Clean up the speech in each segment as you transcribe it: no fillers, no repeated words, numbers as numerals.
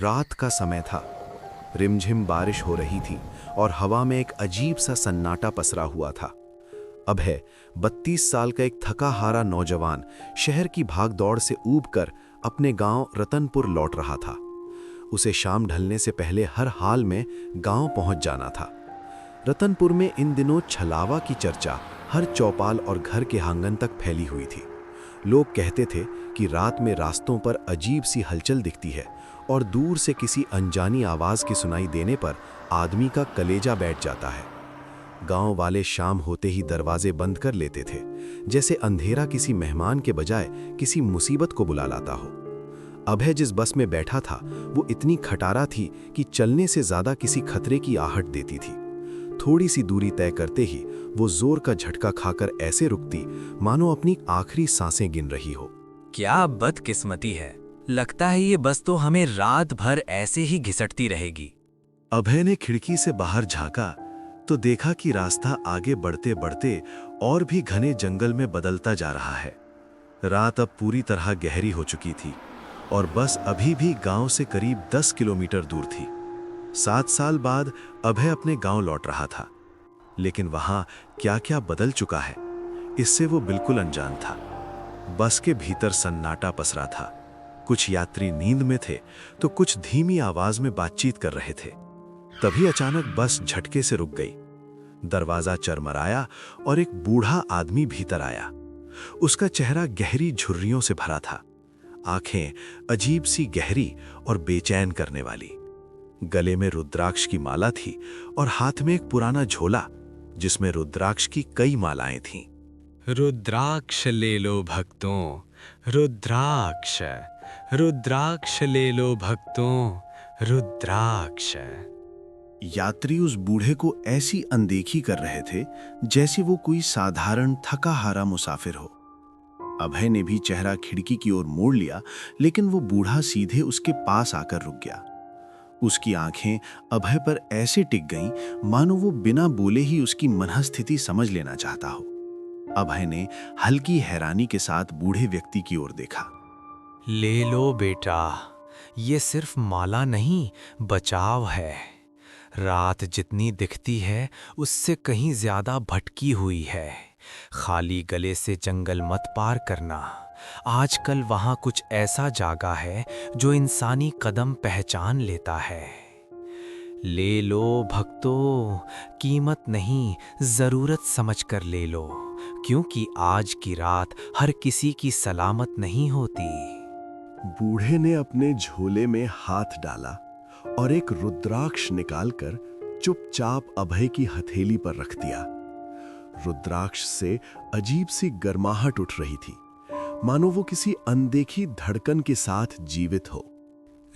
रात का समय था। रिमझिम बारिश हो रही थी और हवा में एक अजीब सा सन्नाटा पसरा हुआ था। अभय 32 साल का एक थका हारा नौजवान शहर की भागदौड़ से ऊबकर अपने गांव रतनपुर लौट रहा था। उसे शाम ढलने से पहले हर हाल में गांव पहुंच जाना था। रतनपुर में इन दिनों छलावा की चर्चा हर चौपाल और घर के आंगन तक फैली हुई थी। लोग कहते थे कि रात में रास्तों पर अजीब सी हलचल दिखती है और दूर से किसी अनजानी आवाज़ की सुनाई देने पर आदमी का कलेजा बैठ जाता है। गांव वाले शाम होते ही दरवाजे बंद कर लेते थे, जैसे अंधेरा किसी मेहमान के बजाय किसी मुसीबत को बुला लाता हो। अभय जिस बस में बैठा था वो इतनी खटारा थी कि चलने से ज़्यादा किसी खतरे की आहट देती थी। थोड़ी सी दूरी तय करते ही वो जोर का झटका खाकर ऐसे रुकती मानो अपनी आखिरी सांसें गिन रही हो। क्या बदकिस्मती है, लगता है ये बस तो हमें रात भर ऐसे ही घिसटती रहेगी। अभय ने खिड़की से बाहर झांका तो देखा कि रास्ता आगे बढ़ते बढ़ते और भी घने जंगल में बदलता जा रहा है। रात अब पूरी तरह गहरी हो चुकी थी और बस अभी भी गांव से करीब 10 किलोमीटर दूर थी। 7 साल बाद अभय अपने गांव लौट रहा था, लेकिन वहां क्या क्या बदल चुका है इससे वो बिल्कुल अनजान था। बस के भीतर सन्नाटा पसरा था। कुछ यात्री नींद में थे तो कुछ धीमी आवाज में बातचीत कर रहे थे। तभी अचानक बस झटके से रुक गई। दरवाजा चरमराया और एक बूढ़ा आदमी भीतर आया। उसका चेहरा गहरी झुर्रियों से भरा था, आंखें अजीब सी गहरी और बेचैन करने वाली। गले में रुद्राक्ष की माला थी और हाथ में एक पुराना झोला जिसमें रुद्राक्ष की कई मालाएं थीं। रुद्राक्ष ले लो भक्तों, रुद्राक्ष, रुद्राक्ष ले लो भक्तों, रुद्राक्ष। यात्री उस बूढ़े को ऐसी अनदेखी कर रहे थे जैसे वो कोई साधारण थका हारा मुसाफिर हो। अभय ने भी चेहरा खिड़की की ओर मोड़ लिया, लेकिन वो बूढ़ा सीधे उसके पास आकर रुक गया। उसकी आंखें अभय पर ऐसे टिक गईं मानो वो बिना बोले ही उसकी मनःस्थिति समझ लेना चाहता हो। अभय ने हल्की हैरानी के साथ बूढ़े व्यक्ति की ओर देखा। ले लो बेटा, ये सिर्फ माला नहीं, बचाव है। रात जितनी दिखती है उससे कहीं ज्यादा भटकी हुई है। खाली गले से जंगल मत पार करना। आजकल वहां कुछ ऐसा जागा है जो इंसानी कदम पहचान लेता है। ले लो भक्तों, कीमत नहीं, जरूरत समझकर ले लो, क्योंकि आज की रात हर किसी की सलामत नहीं होती। बूढ़े ने अपने झोले में हाथ डाला और एक रुद्राक्ष निकालकर चुपचाप अभय की हथेली पर रख दिया। रुद्राक्ष से अजीब सी गर्माहट उठ रही थी, मानो वो किसी अनदेखी धड़कन के साथ जीवित हो।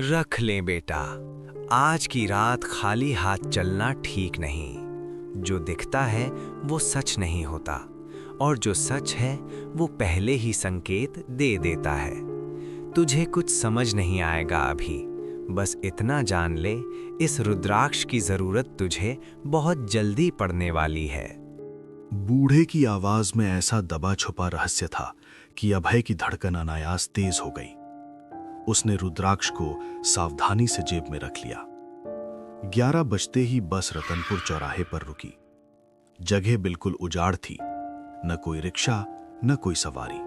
रख ले बेटा, आज की रात खाली हाथ चलना ठीक नहीं। जो दिखता है वो सच नहीं होता, और जो सच है वो पहले ही संकेत दे देता है। तुझे कुछ समझ नहीं आएगा अभी, बस इतना जान ले, इस रुद्राक्ष की जरूरत तुझे बहुत जल्दी पड़ने वाली है। बूढ़े की आवाज में ऐसा दबा छुपा रहस्य था कि अभय की धड़कन अनायास तेज हो गई। उसने रुद्राक्ष को सावधानी से जेब में रख लिया। 11 बजते ही बस रतनपुर चौराहे पर रुकी। जगह बिल्कुल उजाड़ थी, न कोई रिक्शा न कोई सवारी।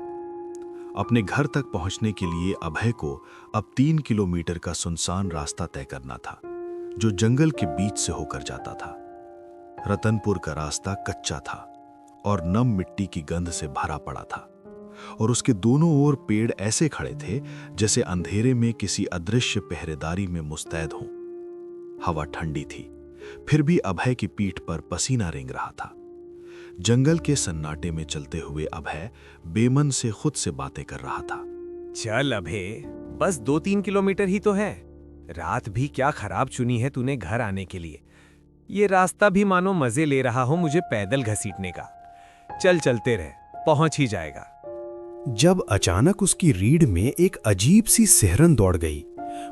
अपने घर तक पहुंचने के लिए अभय को अब 3 किलोमीटर का सुनसान रास्ता तय करना था, जो जंगल के बीच से होकर जाता था। रतनपुर का रास्ता कच्चा था और नम मिट्टी की गंध से भरा पड़ा था, और उसके दोनों ओर पेड़ ऐसे खड़े थे जैसे अंधेरे में किसी अदृश्य पहरेदारी में मुस्तैद हों। हवा ठंडी थी, फिर भी अभय की पीठ पर पसीना रेंग रहा था। जंगल के सन्नाटे में चलते हुए अभय बेमन से खुद से बातें कर रहा था। चल अभय, बस 2-3 किलोमीटर ही तो है। रात भी क्या खराब चुनी है तूने घर आने के लिए। ये रास्ता भी मानो मजे ले रहा हो मुझे पैदल घसीटने का। चल चलते रहे, पहुंच ही जाएगा। जब अचानक उसकी रीढ़ में एक अजीब सी सिहरन दौड़ गई,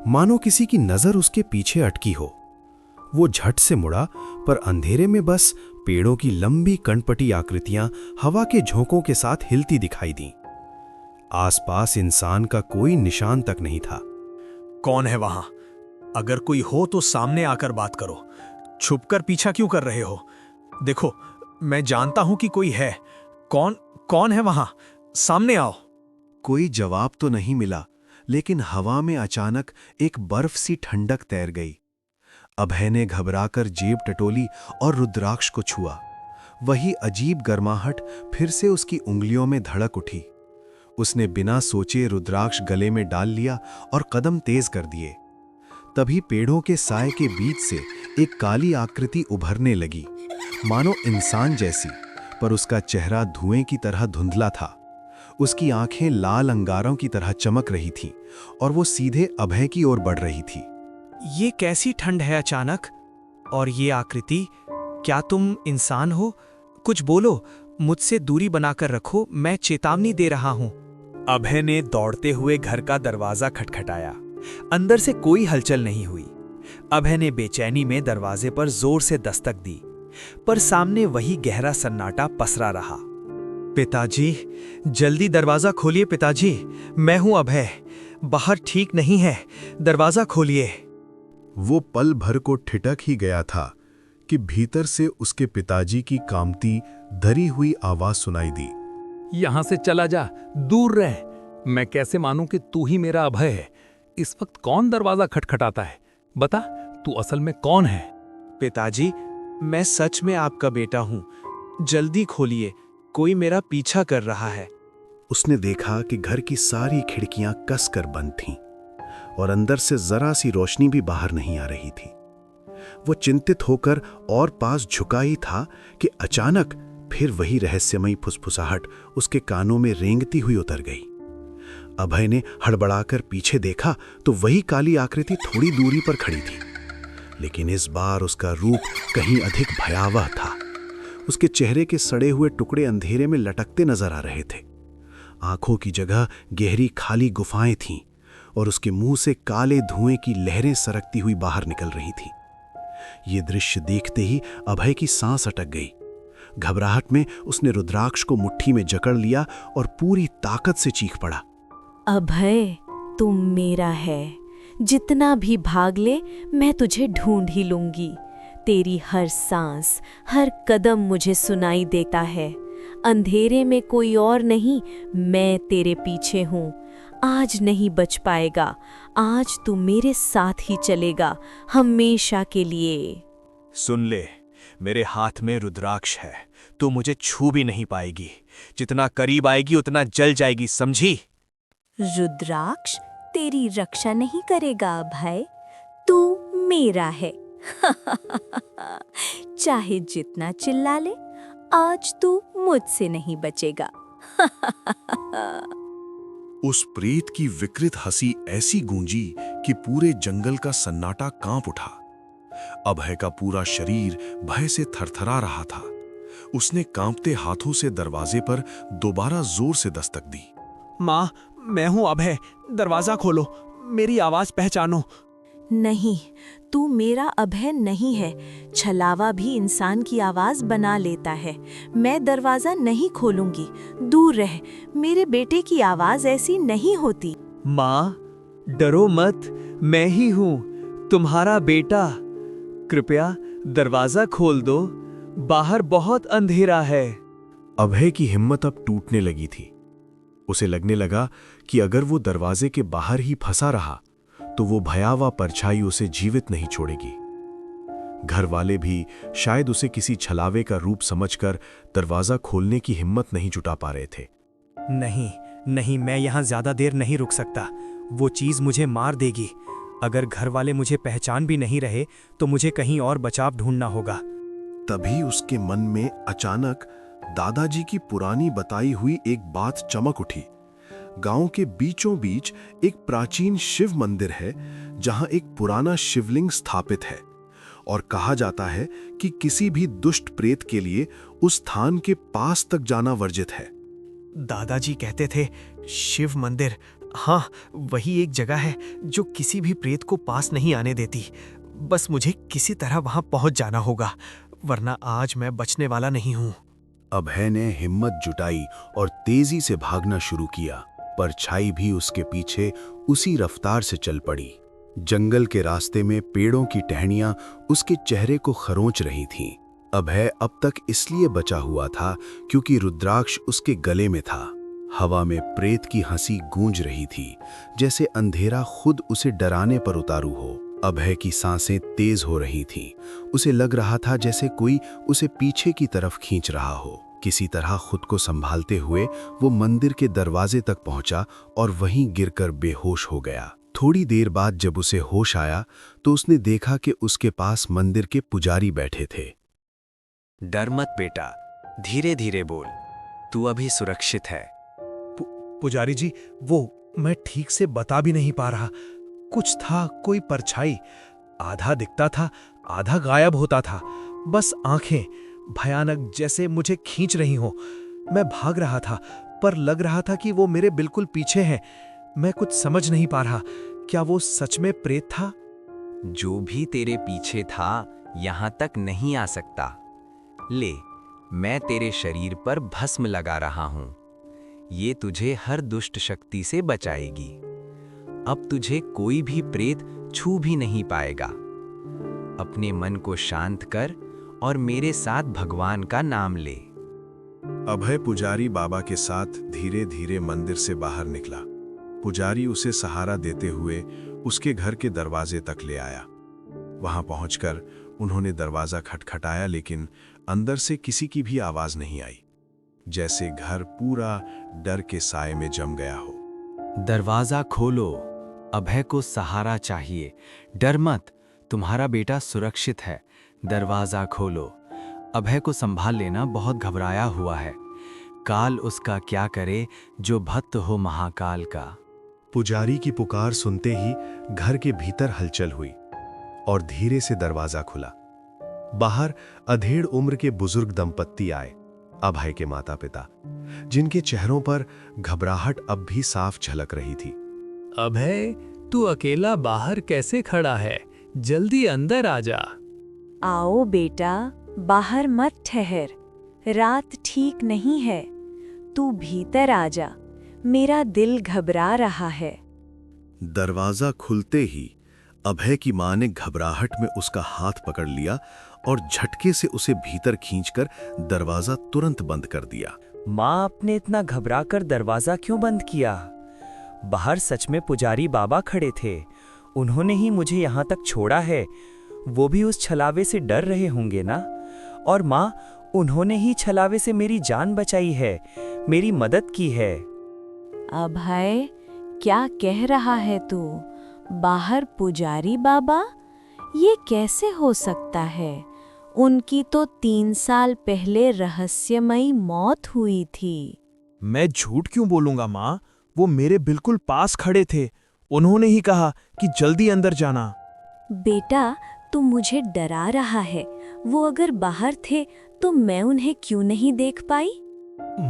मानो किसी की नजर उसके पीछे अटकी हो। वो झट से मुड़ा, पर अंधेरे में बस पेड़ों की लंबी कणपटी आकृतियां हवा के झोंकों के साथ हिलती दिखाई दीं। आसपास इंसान का कोई निशान तक नहीं था। कौन है वहां? अगर कोई हो तो सामने आकर बात करो, छुपकर पीछा क्यों कर रहे हो? देखो, मैं जानता हूं कि कोई है। कौन है वहां? सामने आओ। कोई जवाब तो नहीं मिला, लेकिन हवा में अचानक एक बर्फ सी ठंडक तैर गई। अभय ने घबराकर जेब टटोली और रुद्राक्ष को छुआ। वही अजीब गर्माहट फिर से उसकी उंगलियों में धड़क उठी। उसने बिना सोचे रुद्राक्ष गले में डाल लिया और कदम तेज कर दिए। तभी पेड़ों के साए के बीच से एक काली आकृति उभरने लगी, मानो इंसान जैसी, पर उसका चेहरा धुएं की तरह धुंधला था। उसकी आंखें लाल अंगारों की तरह चमक रही थीं और वो सीधे अभय की ओर बढ़ रही थी। ये कैसी ठंड है अचानक? और ये आकृति, क्या तुम इंसान हो? कुछ बोलो, मुझसे दूरी बनाकर रखो, मैं चेतावनी दे रहा हूं। अभय ने दौड़ते हुए घर का दरवाजा खटखटाया। अंदर से कोई हलचल नहीं हुई। अभय ने बेचैनी में दरवाजे पर जोर से दस्तक दी, पर सामने वही गहरा सन्नाटा पसरा रहा। पिताजी, जल्दी दरवाजा खोलिए पिताजी, मैं हूं अभय, बाहर ठीक नहीं है, दरवाजा खोलिए। वो पल भर को ठिठक ही गया था कि भीतर से उसके पिताजी की कामती धरी हुई आवाज सुनाई दी। यहां से चला जा, दूर रह। मैं कैसे मानूं कि तू ही मेरा अभय है? इस वक्त कौन दरवाजा खटखटाता है? बता, तू असल में कौन है? पिताजी, मैं सच में आपका बेटा हूं, जल्दी खोलिए, कोई मेरा पीछा कर रहा है। उसने देखा कि घर की सारी खिड़कियां कसकर बंद थीं और अंदर से जरा सी रोशनी भी बाहर नहीं आ रही थी। वो चिंतित होकर और पास झुका ही था कि अचानक फिर वही रहस्यमयी फुसफुसाहट उसके कानों में रेंगती हुई उतर गई। अभय ने हड़बड़ाकर पीछे देखा तो वही काली आकृति थोड़ी दूरी पर खड़ी थी, लेकिन इस बार उसका रूप कहीं अधिक भयावह था। उसके चेहरे के सड़े हुए टुकड़े अंधेरे में लटकते नजर आ रहे थे। आंखों की जगह गहरी खाली गुफाएं थीं और उसके मुंह से काले धुएं की लहरें सरकती हुई बाहर निकल रही थीं। ये दृश्य देखते ही अभय की सांस अटक गई। घबराहट में उसने रुद्राक्ष को मुट्ठी में जकड़ लिया और पूरी ताकत से चीख पड़ा, अभय, तुम मेरा है, जितना भी भाग ले मैं तुझे ढूंढ ही लूंगी। तेरी हर सांस, हर कदम मुझे सुनाई देता है। अंधेरे में कोई और नहीं, मैं तेरे पीछे हूँ। आज नहीं बच पाएगा, आज तू मेरे साथ ही चलेगा, हमेशा के लिए। सुन ले, मेरे हाथ में रुद्राक्ष है, तू मुझे छू भी नहीं पाएगी। जितना करीब आएगी उतना जल जाएगी, समझी? रुद्राक्ष तेरी रक्षा नहीं करेगा अभय, तू मेरा है। चाहे जितना चिल्ला ले, आज तू मुझसे नहीं बचेगा। उस प्रेत की विकृत हंसी ऐसी गूंजी कि पूरे जंगल का सन्नाटा कांप उठा। अभय का पूरा शरीर भय से थरथरा रहा था। उसने कांपते हाथों से दरवाजे पर दोबारा जोर से दस्तक दी। माँ, मैं हूं अभय, दरवाजा खोलो, मेरी आवाज पहचानो। नहीं, तू मेरा अभय नहीं है। छलावा भी इंसान की आवाज बना लेता है। मैं दरवाजा नहीं खोलूंगी, दूर रह। मेरे बेटे की आवाज ऐसी नहीं होती। माँ, डरो मत, मैं ही हूं, तुम्हारा बेटा। कृपया दरवाजा खोल दो, बाहर बहुत अंधेरा है। अभय की हिम्मत अब टूटने लगी थी। उसे लगने लगा कि अगर वो दरवाजे के बाहर ही फंसा रहा तो वो भयावह परछाई उसे जीवित नहीं छोड़ेगी। घर वाले भी शायद उसे किसी छलावे का रूप समझकर दरवाजा खोलने की हिम्मत नहीं जुटा पा रहे थे। नहीं नहीं, मैं यहाँ ज्यादा देर नहीं रुक सकता, वो चीज मुझे मार देगी। अगर घर वाले मुझे पहचान भी नहीं रहे तो मुझे कहीं और बचाव ढूंढना होगा। तभी उसके मन में अचानक दादाजी की पुरानी बताई हुई एक बात चमक उठी। गांव के बीचों बीच एक प्राचीन शिव मंदिर है जहां एक पुराना शिवलिंग स्थापित है और कहा जाता है कि किसी भी दुष्ट प्रेत के लिए उस स्थान के पास तक जाना वर्जित है। दादाजी कहते थे, शिव मंदिर, हाँ, वही एक जगह है जो किसी भी प्रेत को पास नहीं आने देती। बस मुझे किसी तरह वहां पहुंच जाना होगा, वरना आज मैं बचने वाला नहीं हूं। अभय ने हिम्मत जुटाई और तेजी से भागना शुरू किया, परछाई भी उसके पीछे उसी रफ्तार से चल पड़ी। जंगल के रास्ते में पेड़ों की टहनियां उसके चेहरे को खरोंच रही थीं। अभय अब तक इसलिए बचा हुआ था क्योंकि रुद्राक्ष उसके गले में था। हवा में प्रेत की हंसी गूंज रही थी, जैसे अंधेरा खुद उसे डराने पर उतारू हो। अभय की सांसें तेज हो रही थीं। उसे लग रहा था जैसे कोई उसे पीछे की तरफ खींच रहा हो। किसी तरह खुद को संभालते हुए वो मंदिर के दरवाजे तक पहुंचा और वहीं गिरकर बेहोश हो गया। थोड़ी देर बाद जब उसे होश आया तो उसने देखा कि उसके पास मंदिर के पुजारी बैठे थे। डर मत बेटा, धीरे धीरे बोल, तू अभी सुरक्षित है। पुजारी जी, वो मैं ठीक से बता भी नहीं पा रहा। कुछ था, कोई परछाई, आधा दिखता था आधा गायब होता था। बस आंखें भयानक, जैसे मुझे खींच रही हो। मैं भाग रहा था पर लग रहा था कि वो मेरे बिल्कुल पीछे हैं। मैं कुछ समझ नहीं पा रहा, क्या वो सच में प्रेत था? जो भी तेरे पीछे था यहां तक नहीं आ सकता। ले, मैं तेरे शरीर पर भस्म लगा रहा हूं। ये तुझे हर दुष्ट शक्ति से बचाएगी। अब तुझे कोई भी प्रेत छू भी नहीं पाएगा। अपने मन को शांत कर और मेरे साथ भगवान का नाम ले। अभय पुजारी बाबा के साथ धीरे धीरे मंदिर से बाहर निकला। पुजारी उसे सहारा देते हुए उसके घर के दरवाजे तक ले आया। वहां पहुंचकर उन्होंने दरवाजा खटखटाया, लेकिन अंदर से किसी की भी आवाज नहीं आई, जैसे घर पूरा डर के साए में जम गया हो। दरवाजा खोलो, अभय को सहारा चाहिए। डर मत, तुम्हारा बेटा सुरक्षित है। दरवाजा खोलो। अभय को संभाल लेना, बहुत घबराया हुआ है। काल उसका क्या करे जो भक्त हो महाकाल का। पुजारी की पुकार सुनते ही घर के भीतर हलचल हुई और धीरे से दरवाजा खुला। बाहर अधेड़ उम्र के बुजुर्ग दंपत्ति आए, अभय के माता पिता, जिनके चेहरों पर घबराहट अब भी साफ झलक रही थी। अभय, तू अकेला बाहर कैसे खड़ा है? जल्दी अंदर आ जा। आओ बेटा, बाहर मत ठहर, रात ठीक नहीं है। तू भीतर आ जा, मेरा दिल घबरा रहा है। दरवाजा खुलते ही अभय की मां ने घबराहट में उसका हाथ पकड़ लिया और झटके से उसे भीतर खींचकर दरवाजा तुरंत बंद कर दिया। माँ, आपने इतना घबराकर दरवाजा क्यों बंद किया? बाहर सच में पुजारी बाबा खड़े थे। उन्होंने ही मुझे यहाँ तक छोड़ा है। वो भी उस छलावे से डर रहे होंगे ना? और माँ, उन्होंने ही छलावे से मेरी जान बचाई है, मेरी मदद की है। अभय, क्या कह रहा है तू? बाहर पुजारी बाबा? ये कैसे हो सकता है? उनकी तो 3 साल पहले रहस्यमयी मौत हुई थी। मैं झूठ क्यों बोलूंगा माँ? वो मेरे बिल्कुल पास खड़े थे। उन्होंने ही कहा कि जल्दी अंदर जाना। बेटा, तू मुझे डरा रहा है। वो अगर बाहर थे तो मैं उन्हें क्यों नहीं देख पाई?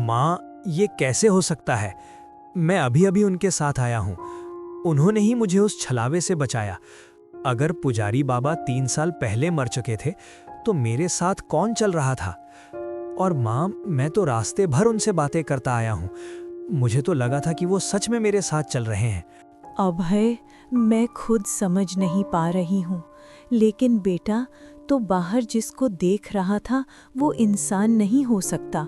माँ, ये कैसे हो सकता है? मैं अभी अभी उनके साथ आया हूँ। उन्होंने ही मुझे उस छलावे से बचाया। अगर पुजारी बाबा 3 साल पहले मर चुके थे तो मेरे साथ कौन चल रहा था? और माँ, मैं तो रास्ते भर उनसे बातें करता आया हूँ। मुझे तो लगा था कि वो सच में मेरे साथ चल रहे हैं। अभय, मैं खुद समझ नहीं पा रही हूँ, लेकिन बेटा, तो बाहर जिसको देख रहा था वो इंसान नहीं हो सकता।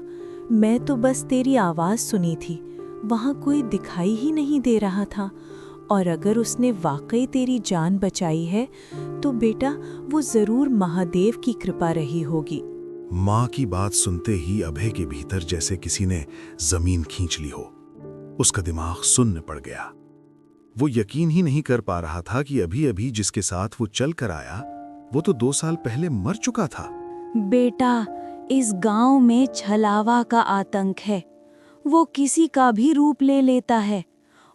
मैं तो बस तेरी आवाज़ सुनी थी, वहाँ कोई दिखाई ही नहीं दे रहा था। और अगर उसने वाकई तेरी जान बचाई है तो बेटा, वो ज़रूर महादेव की कृपा रही होगी। मां की बात सुनते ही अभय के भीतर जैसे किसी ने जमीन खींच ली हो। उसका दिमाग सुन्न पड़ गया। वो यकीन ही नहीं कर पा रहा था कि अभी अभी जिसके साथ वो चल कर आया वो तो 2 साल पहले मर चुका था। बेटा, इस गांव में छलावा का आतंक है। वो किसी का भी रूप ले लेता है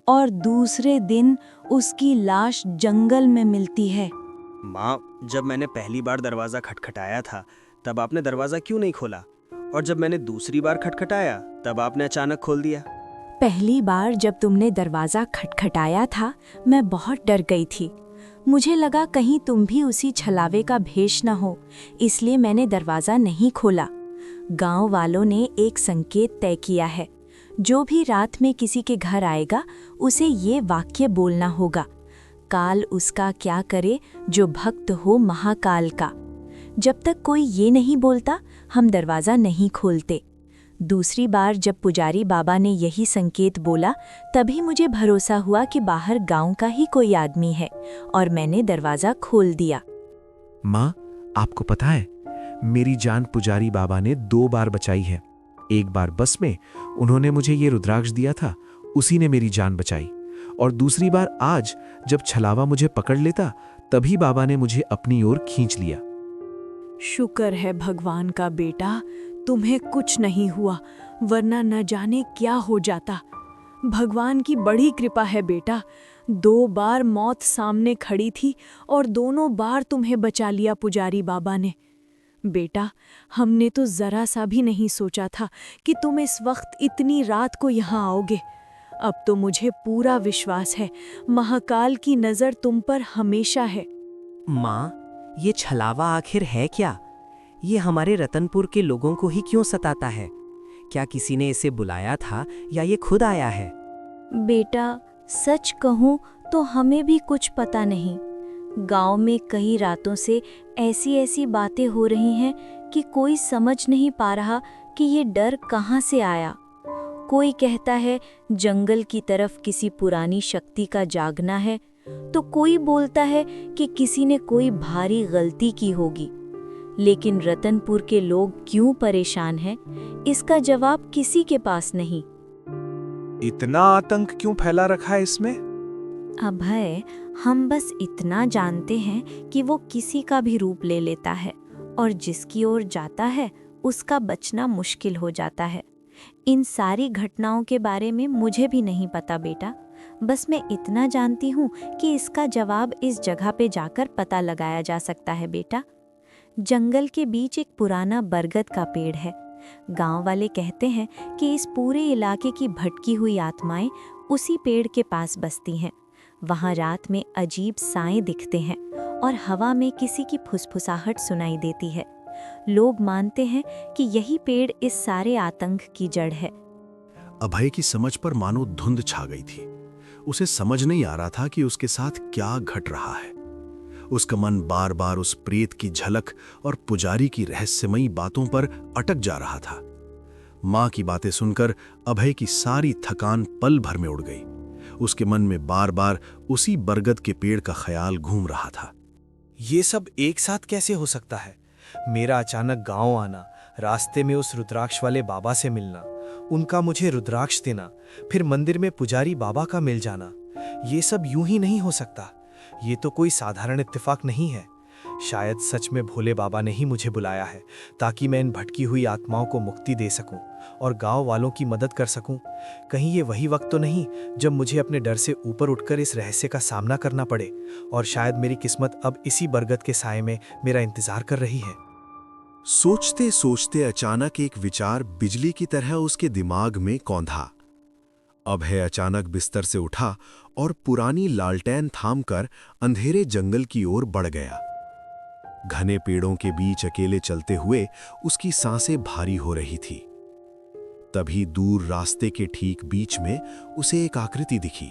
और दूसरे दिन उसकी लाश जंगल में मिलती है। माँ, जब मैंने पहली बार दरवाजा खटखटाया था तब आपने दरवाजा क्यों नहीं खोला? और जब मैंने दूसरी बार खटखटाया तब आपने अचानक खोल दिया। पहली बार जब तुमने दरवाज़ा खटखटाया था, मैं बहुत डर गई थी। मुझे लगा कहीं तुम भी उसी छलावे का भेष न हो, इसलिए मैंने दरवाज़ा नहीं खोला। गांव वालों ने एक संकेत तय किया है, जो भी रात में किसी के घर आएगा उसे ये वाक्य बोलना होगा, काल उसका क्या करे जो भक्त हो महाकाल का। जब तक कोई ये नहीं बोलता हम दरवाज़ा नहीं खोलते। दूसरी बार जब पुजारी बाबा ने यही संकेत बोला तभी मुझे भरोसा हुआ कि बाहर गांव का ही कोई आदमी है और मैंने दरवाज़ा खोल दिया। माँ, आपको पता है मेरी जान पुजारी बाबा ने 2 बार बचाई है। एक बार बस में उन्होंने मुझे ये रुद्राक्ष दिया था, उसी ने मेरी जान बचाई। और दूसरी बार आज जब छलावा मुझे पकड़ लेता तभी बाबा ने मुझे अपनी ओर खींच लिया। शुक्र है भगवान का बेटा, तुम्हें कुछ नहीं हुआ, वरना न जाने क्या हो जाता। भगवान की बड़ी कृपा है बेटा, 2 बार मौत सामने खड़ी थी और दोनों बार तुम्हें बचा लिया पुजारी बाबा ने। बेटा, हमने तो जरा सा भी नहीं सोचा था कि तुम इस वक्त इतनी रात को यहाँ आओगे। अब तो मुझे पूरा विश्वास है महाकाल की नज़र तुम पर हमेशा है। माँ, ये छलावा आखिर है क्या? ये हमारे रतनपुर के लोगों को ही क्यों सताता है? क्या किसी ने इसे बुलाया था या ये खुद आया है? बेटा, सच कहूँ तो हमें भी कुछ पता नहीं। गांव में कई रातों से ऐसी ऐसी बातें हो रही हैं कि कोई समझ नहीं पा रहा कि ये डर कहाँ से आया। कोई कहता है जंगल की तरफ किसी पुरानी शक्ति का जागना है, तो कोई बोलता है कि किसी ने कोई भारी गलती की होगी। लेकिन रतनपुर के लोग क्यों परेशान हैं, इसका जवाब किसी के पास नहीं। इतना आतंक क्यों फैला रखा है इसमें? अभय, हम बस इतना जानते हैं कि वो किसी का भी रूप ले लेता है और जिसकी ओर जाता है उसका बचना मुश्किल हो जाता है। इन सारी घटनाओं के बारे में मुझे भी नहीं पता बेटा, बस मैं इतना जानती हूँ कि इसका जवाब इस जगह पे जाकर पता लगाया जा सकता है बेटा। जंगल के बीच एक पुराना बरगद का पेड़ है। गांव वाले कहते हैं कि इस पूरे इलाके की भटकी हुई आत्माएं उसी पेड़ के पास बसती हैं। वहाँ रात में अजीब साएं दिखते हैं और हवा में किसी की फुसफुसाहट सुनाई देती है। लोग मानते हैं कि यही पेड़ इस सारे आतंक की जड़ है। अभय की समझ पर मानो धुंध छा गई थी। उसे समझ नहीं आ रहा था कि उसके साथ क्या घट रहा है। उसका मन बार बार उस प्रेत की झलक और पुजारी की रहस्यमयी बातों पर अटक जा रहा था। माँ की बातें सुनकर अभय की सारी थकान पल भर में उड़ गई। उसके मन में बार बार उसी बरगद के पेड़ का ख्याल घूम रहा था। ये सब एक साथ कैसे हो सकता है? मेरा अचानक गांव आना, रास्ते में उस रुद्राक्ष वाले बाबा से मिलना, उनका मुझे रुद्राक्ष देना, फिर मंदिर में पुजारी बाबा का मिल जाना, ये सब यूं ही नहीं हो सकता। ये तो कोई साधारण इत्तेफाक नहीं है। शायद सच में भोले बाबा ने ही मुझे बुलाया है ताकि मैं इन भटकी हुई आत्माओं को मुक्ति दे सकूं और गांव वालों की मदद कर सकूं। कहीं ये वही वक्त तो नहीं जब मुझे अपने डर से ऊपर उठकर इस रहस्य का सामना करना पड़े और शायद मेरी किस्मत अब इसी बरगद के साए में मेरा इंतजार कर रही है। सोचते सोचते अचानक एक विचार बिजली की तरह उसके दिमाग में कौंधा। अभय अचानक बिस्तर से उठा और पुरानी लालटेन थामकर अंधेरे जंगल की ओर बढ़ गया। घने पेड़ों के बीच अकेले चलते हुए उसकी सांसें भारी हो रही थी। तभी दूर रास्ते के ठीक बीच में उसे एक आकृति दिखी।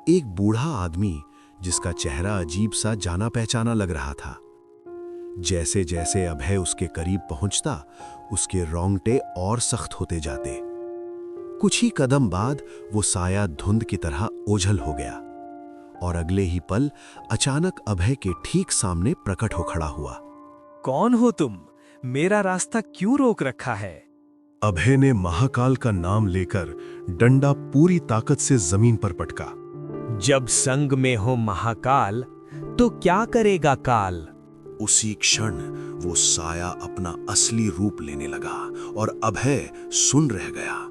एक बूढ़ा आदमी जिसका चेहरा अजीब सा जाना पहचाना लग रहा था। जैसे जैसे अभय उसके करीब पहुंचता, उसके रोंगटे और सख्त होते जाते। कुछ ही कदम बाद वो साया धुंध की तरह ओझल हो गया और अगले ही पल अचानक अभय के ठीक सामने प्रकट हो खड़ा हुआ। कौन हो तुम? मेरा रास्ता क्यों रोक रखा है? अभय ने महाकाल का नाम लेकर डंडा पूरी ताकत से जमीन पर पटका। जब संग में हो महाकाल तो क्या करेगा काल? उसी क्षण वो साया अपना असली रूप लेने लगा और अभय सुन रह गया।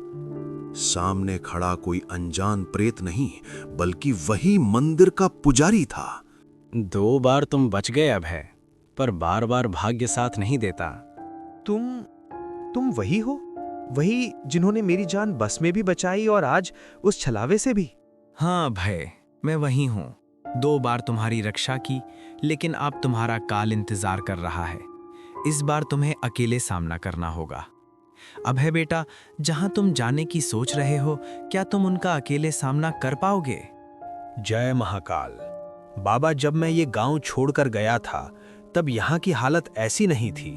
सामने खड़ा कोई अनजान प्रेत नहीं, बल्कि वही मंदिर का पुजारी था। 2 बार तुम बच गए अभय, पर बार बार भाग्य साथ नहीं देता। तुम वही हो? वही जिन्होंने मेरी जान बस में भी बचाई और आज उस छलावे से भी? हाँ अभय, मैं वही हूँ। 2 बार तुम्हारी रक्षा की, लेकिन अब तुम्हारा काल इंतजार कर रहा है। इस बार तुम्हें अकेले सामना करना होगा। अभय बेटा, जहां तुम जाने की सोच रहे हो, क्या तुम उनका अकेले सामना कर पाओगे? जय महाकाल। बाबा, जब मैं ये गांव छोड़कर गया था तब यहाँ की हालत ऐसी नहीं थी।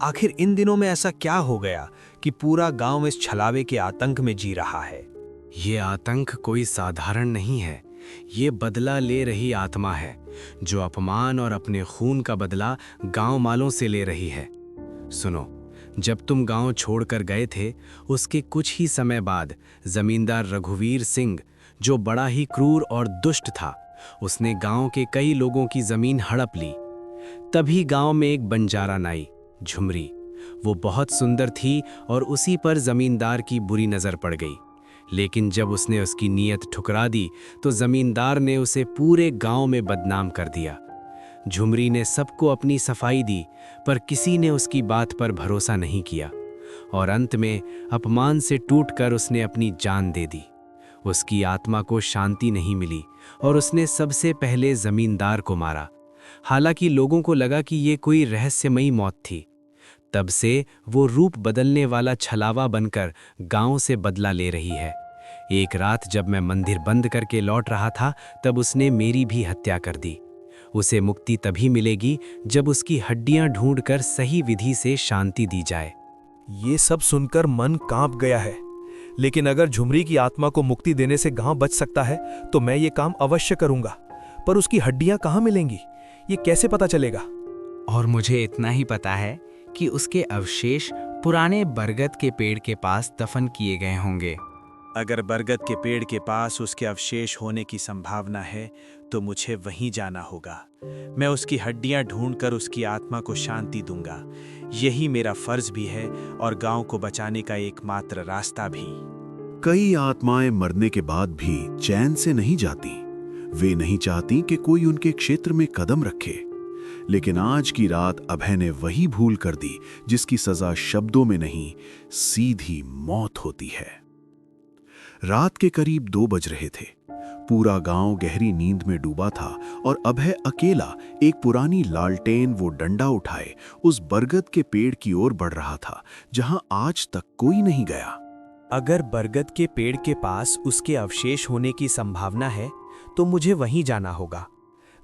आखिर इन दिनों में ऐसा क्या हो गया कि पूरा गांव इस छलावे के आतंक में जी रहा है? ये आतंक कोई साधारण नहीं है। ये बदला ले रही आत्मा है, जो अपमान और अपने खून का बदला गांव वालों से ले रही है। सुनो, जब तुम गांव छोड़कर गए थे, उसके कुछ ही समय बाद जमींदार रघुवीर सिंह, जो बड़ा ही क्रूर और दुष्ट था, उसने गांव के कई लोगों की जमीन हड़प ली। तभी गांव में एक बंजारा नाई, झुमरी, वो बहुत सुंदर थी और उसी पर जमींदार की बुरी नज़र पड़ गई। लेकिन जब उसने उसकी नीयत ठुकरा दी तो जमींदार ने उसे पूरे गांव में बदनाम कर दिया। झुमरी ने सबको अपनी सफाई दी, पर किसी ने उसकी बात पर भरोसा नहीं किया और अंत में अपमान से टूटकर उसने अपनी जान दे दी। उसकी आत्मा को शांति नहीं मिली और उसने सबसे पहले जमींदार को मारा। हालांकि लोगों को लगा कि ये कोई रहस्यमयी मौत थी। तब से वो रूप बदलने वाला छलावा बनकर गांव से बदला ले रही है। एक रात जब मैं मंदिर बंद करके लौट रहा था, तब उसने मेरी भी हत्या कर दी। उसे मुक्ति तभी मिलेगी जब उसकी हड्डियां ढूंढकर सही विधि से शांति दी जाए। ये सब सुनकर मन कांप गया है। लेकिन अगर झुमरी की आत्मा को मुक्ति देने से गांव बच सकता है तो मैं ये काम अवश्य करूंगा। पर उसकी हड्डियां कहाँ मिलेंगी, ये कैसे पता चलेगा? और मुझे इतना ही पता है कि उसके अवशेष पुराने बरगद के पेड़ के पास दफन किए गए होंगे। अगर बरगद के पेड़ के पास उसके अवशेष होने की संभावना है तो मुझे वहीं जाना होगा। मैं उसकी हड्डियां ढूंढकर उसकी आत्मा को शांति दूंगा। यही मेरा फर्ज भी है और गांव को बचाने का एकमात्र रास्ता भी। कई आत्माएं मरने के बाद भी चैन से नहीं जाती। वे नहीं चाहती कि कोई उनके क्षेत्र में कदम रखे। लेकिन आज की रात अभय ने वही भूल कर दी जिसकी सजा शब्दों में नहीं, सीधी मौत होती है। रात के करीब 2 बज रहे थे। पूरा गांव गहरी नींद में डूबा था और अभय अकेला एक पुरानी लालटेन वो डंडा उठाए उस बरगद के पेड़ की ओर बढ़ रहा था जहां आज तक कोई नहीं गया। अगर बरगद के पेड़ के पास उसके अवशेष होने की संभावना है तो मुझे वहीं जाना होगा।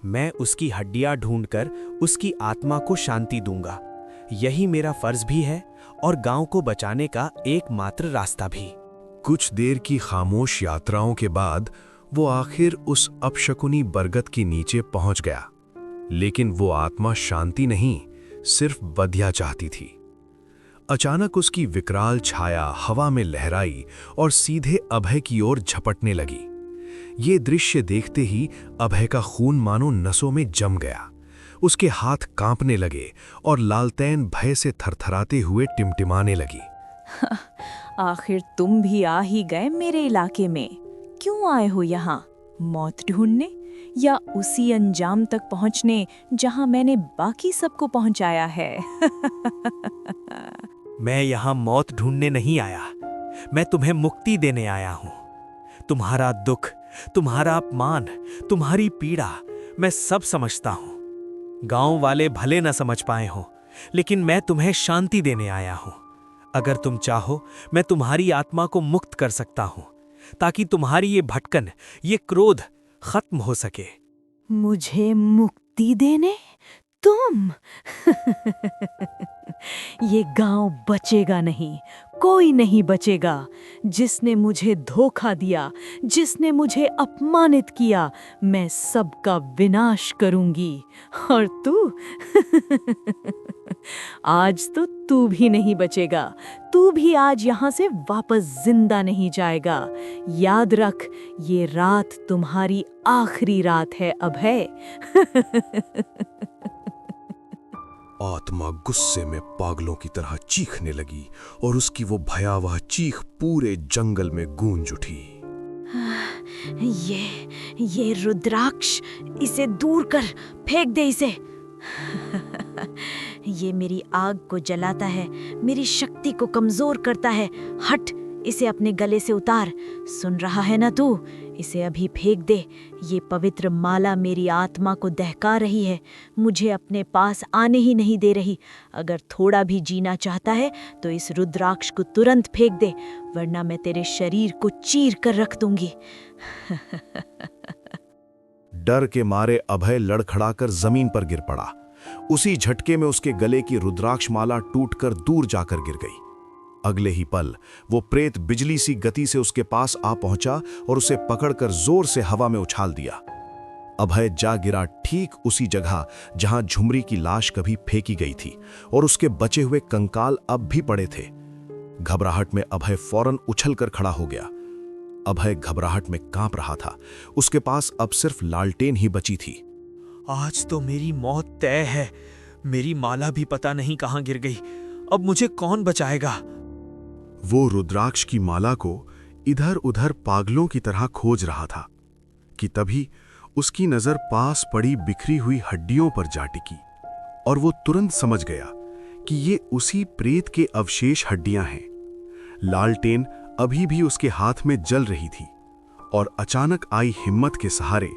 मैं उसकी हड्डियां ढूंढकर उसकी आत्मा को शांति दूंगा। यही मेरा फर्ज भी है और गांव को बचाने का एकमात्र रास्ता भी। कुछ देर की खामोश यात्राओं के बाद वो आखिर उस अपशकुनी बरगद के नीचे पहुंच गया। लेकिन वो आत्मा शांति नहीं, सिर्फ बधिया चाहती थी। अचानक उसकी विकराल छाया हवा में लहराई और सीधे अभय की ओर झपटने लगी। ये दृश्य देखते ही अभय का खून मानो नसों में जम गया। उसके हाथ कांपने लगे और लालटेन भय से थरथराते हुए टिमटिमाने लगी। आखिर तुम भी आ ही गए मेरे इलाके में। क्यों आए हो यहाँ? मौत ढूंढने या उसी अंजाम तक पहुँचने जहाँ मैंने बाकी सबको पहुँचाया है? मैं यहाँ मौत ढूंढने नहीं आया, मैं तुम्हें मुक्ति देने आया हूँ। तुम्हारा दुख, तुम्हारा अपमान, तुम्हारी पीड़ा मैं सब समझता हूँ। गांव वाले भले न समझ पाए हों, लेकिन मैं तुम्हें शांति देने आया हूँ। अगर तुम चाहो मैं तुम्हारी आत्मा को मुक्त कर सकता हूँ, ताकि तुम्हारी ये भटकन, ये क्रोध खत्म हो सके। मुझे मुक्ति देने? तुम? ये गांव बचेगा नहीं, कोई नहीं बचेगा। जिसने मुझे धोखा दिया, जिसने मुझे अपमानित किया, मैं सबका विनाश करूंगी। और तू? आज तो तू भी नहीं बचेगा। तू भी आज यहाँ से वापस जिंदा नहीं जाएगा। याद रख, ये रात तुम्हारी आखिरी रात है अभय। आत्मा गुस्से में पागलों की तरह चीखने लगी और उसकी वो भयावह चीख पूरे जंगल में गूंज उठी। ये रुद्राक्ष, इसे दूर कर, फेंक दे इसे। ये मेरी आग को जलाता है, मेरी शक्ति को कमजोर करता है। हट, इसे अपने गले से उतार। सुन रहा है ना तू? इसे अभी फेंक दे। ये पवित्र माला मेरी आत्मा को दहका रही है, मुझे अपने पास आने ही नहीं दे रही। अगर थोड़ा भी जीना चाहता है तो इस रुद्राक्ष को तुरंत फेंक दे, वरना मैं तेरे शरीर को चीर कर रख दूंगी। डर के मारे अभय लड़खड़ाकर जमीन पर गिर पड़ा। उसी झटके में उसके गले की रुद्राक्ष माला टूटकर दूर जाकर गिर गई। अगले ही पल वो प्रेत बिजली सी गति से उसके पास आ पहुंचा और उसे पकड़कर जोर से हवा में उछाल दिया। अभय जा गिरा ठीक उसी जगह जहां झुमरी की लाश कभी फेंकी गई थी और उसके बचे हुए कंकाल अब भी पड़े थे। घबराहट में अभय फौरन उछलकर खड़ा हो गया। अभय घबराहट में कांप रहा था। उसके पास अब सिर्फ लालटेन ही बची थी। आज तो मेरी मौत तय है। मेरी माला भी पता नहीं कहां गिर गई। अब मुझे कौन बचाएगा? वो रुद्राक्ष की माला को इधर उधर पागलों की तरह खोज रहा था कि तभी उसकी नजर पास पड़ी बिखरी हुई हड्डियों पर जा टिकी और वो तुरंत समझ गया कि ये उसी प्रेत के अवशेष हड्डियां हैं। लालटेन अभी भी उसके हाथ में जल रही थी और अचानक आई हिम्मत के सहारे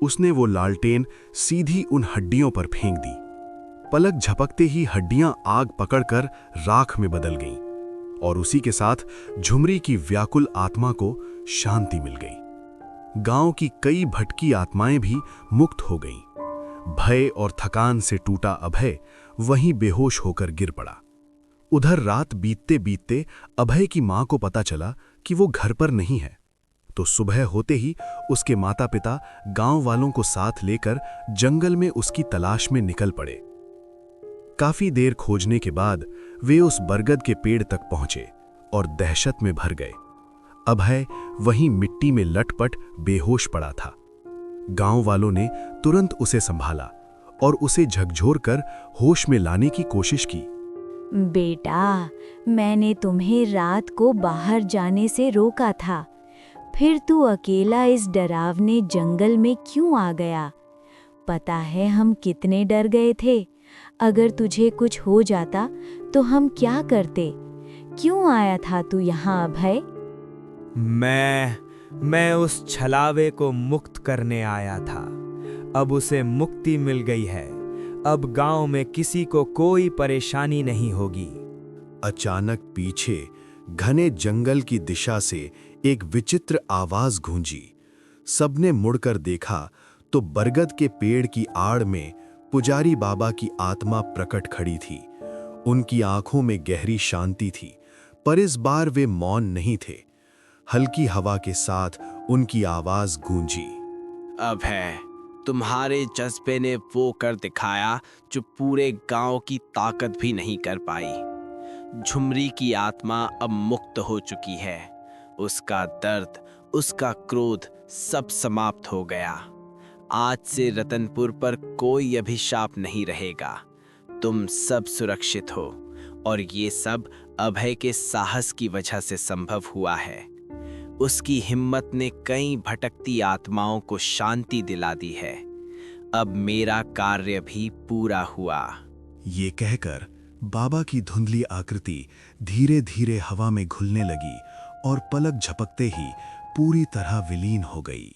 उसने वो लालटेन सीधी उन हड्डियों पर फेंक दी। पलक झपकते ही हड्डियां आग पकड़कर राख में बदल गईं और उसी के साथ झुमरी की व्याकुल आत्मा को शांति मिल गई। गांव की कई भटकी आत्माएं भी मुक्त हो गईं। भय और थकान से टूटा अभय वहीं बेहोश होकर गिर पड़ा। उधर रात बीतते बीतते अभय की मां को पता चला कि वो घर पर नहीं है, तो सुबह होते ही उसके माता पिता गांव वालों को साथ लेकर जंगल में उसकी तलाश में निकल पड़े। काफी देर खोजने के बाद वे उस बरगद के पेड़ तक पहुंचे और दहशत में भर गए। अभय वहीं मिट्टी में लटपट बेहोश पड़ा था। गांव वालों ने तुरंत उसे संभाला और उसे झकझोर कर होश में लाने की कोशिश की। बेटा, मैंने तुम्हें रात को बाहर जाने से रोका था, फिर तू अकेला इस डरावने जंगल में क्यों आ गया? पता है हम कितने डर गए थे। अगर तुझे कुछ हो जाता तो हम क्या करते? क्यों आया था तू यहाँ अभय? मैं उस छलावे को मुक्त करने आया था। अब उसे मुक्ति मिल गई है। अब गांव में किसी को कोई परेशानी नहीं होगी। अचानक पीछे घने जंगल की दिशा से एक विचित्र आवाज गूंजी। सबने मुड़कर देखा तो बरगद के पेड़ की आड़ में पुजारी बाबा की आत्मा प्रकट खड़ी थी। उनकी आंखों में गहरी शांति थी, पर इस बार वे मौन नहीं थे। हल्की हवा के साथ उनकी आवाज गूंजी। अभय, तुम्हारे जज्बे ने वो कर दिखाया जो पूरे गांव की ताकत भी नहीं कर पाई। झुमरी की आत्मा अब मुक्त हो चुकी है। उसका दर्द, उसका क्रोध सब समाप्त हो गया। आज से रतनपुर पर कोई अभिशाप नहीं रहेगा। तुम सब सुरक्षित हो और ये सब अभय के साहस की वजह से संभव हुआ है। उसकी हिम्मत ने कई भटकती आत्माओं को शांति दिला दी है। अब मेरा कार्य भी पूरा हुआ। ये कहकर बाबा की धुंधली आकृति धीरे धीरे हवा में घुलने लगी और पलक झपकते ही पूरी तरह विलीन हो गई।